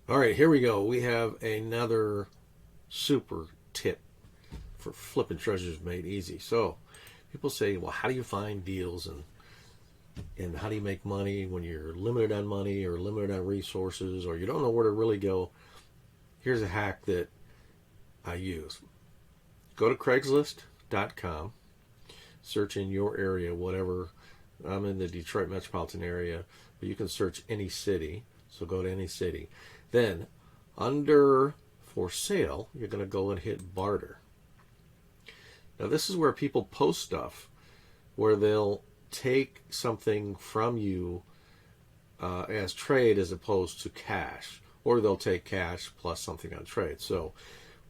All right, here we go. We have another super tip for flipping treasures made easy. So people say, well, how do you find deals and how do you make money when you're limited on money or limited on resources or you don't know where to really go? Here's a hack that I use. Go to Craigslist.com, search in your area, whatever. I'm in the Detroit metropolitan area, but you can search any city. So go to any city. Then under for sale, you're going to go and hit barter. Now this is where people post stuff where they'll take something from you as trade as opposed to cash, or they'll take cash plus something on trade. So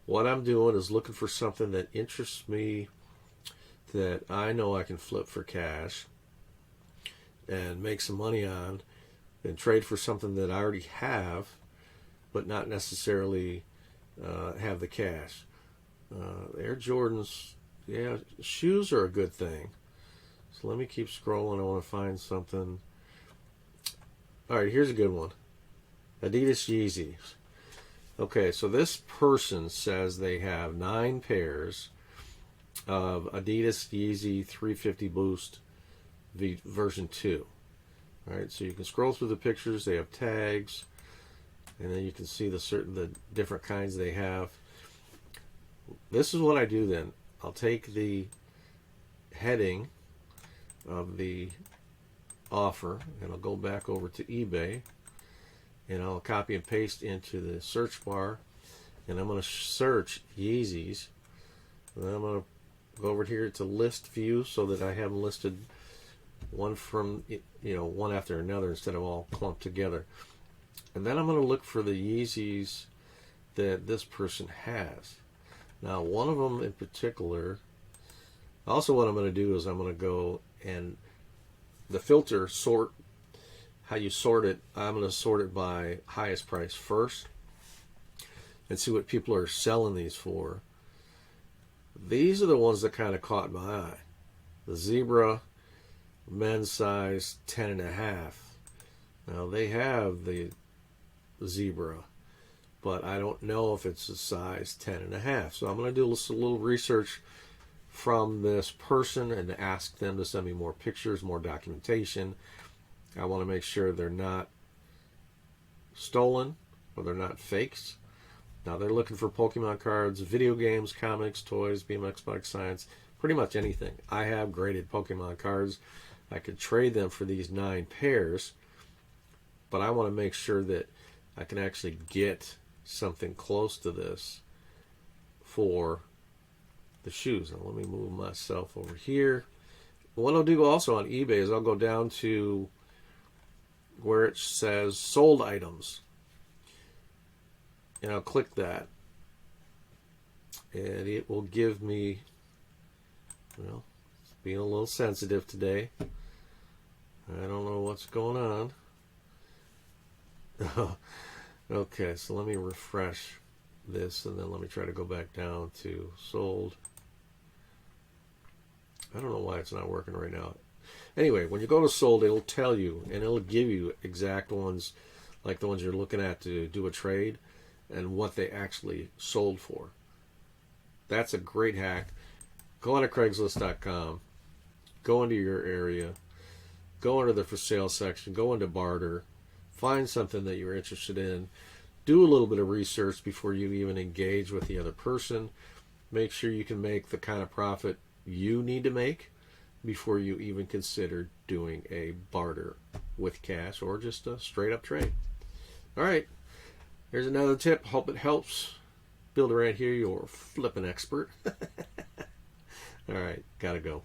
what I'm doing is looking for something that interests me that I know I can flip for cash and make some money on, and trade for something that I already have but not necessarily have the cash. Air Jordans, yeah, shoes are a good thing. So let me keep scrolling. I want to find something. All right, here's a good one. Adidas Yeezy. Okay, so this person says they have 9 pairs of Adidas Yeezy 350 Boost version 2. All right, so you can scroll through the pictures. They have tags, and then you can see the different kinds they have. This is what I do then. I'll take the heading of the offer and I'll go back over to eBay and I'll copy and paste into the search bar, and I'm going to search Yeezys, and then I'm going to go over here to list view so that I have them listed one from, one after another instead of all clumped together. And then I'm going to look for the Yeezys that this person has. Now, one of them in particular, also what I'm going to do is I'm going to go and the filter sort, how you sort it, I'm going to sort it by highest price first and see what people are selling these for. These are the ones that kind of caught my eye. The Zebra, men's size 10.5. Now they have the Zebra, but I don't know if it's a size 10.5. So I'm going to do a little research from this person and ask them to send me more pictures, more documentation. I want to make sure they're not stolen or they're not fakes. Now they're looking for Pokemon cards, video games, comics, toys, BMX bike science, pretty much anything. I have graded Pokemon cards. I could trade them for these 9 pairs, but I want to make sure that I can actually get something close to this for the shoes. Now let me move myself over here. What I'll do also on eBay is I'll go down to where it says sold items, and I'll click that, and it will give me, well, it's being a little sensitive today. I don't know what's going on. Okay, so let me refresh this, and then let me try to go back down to sold. I don't know why it's not working right now. Anyway, when you go to sold, it'll tell you, and it'll give you exact ones, like the ones you're looking at to do a trade, and what they actually sold for. That's a great hack. Go on to Craigslist.com, go into your area, go into the for sale section, go into barter, find something that you're interested in, do a little bit of research before you even engage with the other person. Make sure you can make the kind of profit you need to make before you even consider doing a barter with cash or just a straight up trade. All right, here's another tip. Hope it helps. Build around here, you're flipping expert. All right, gotta go.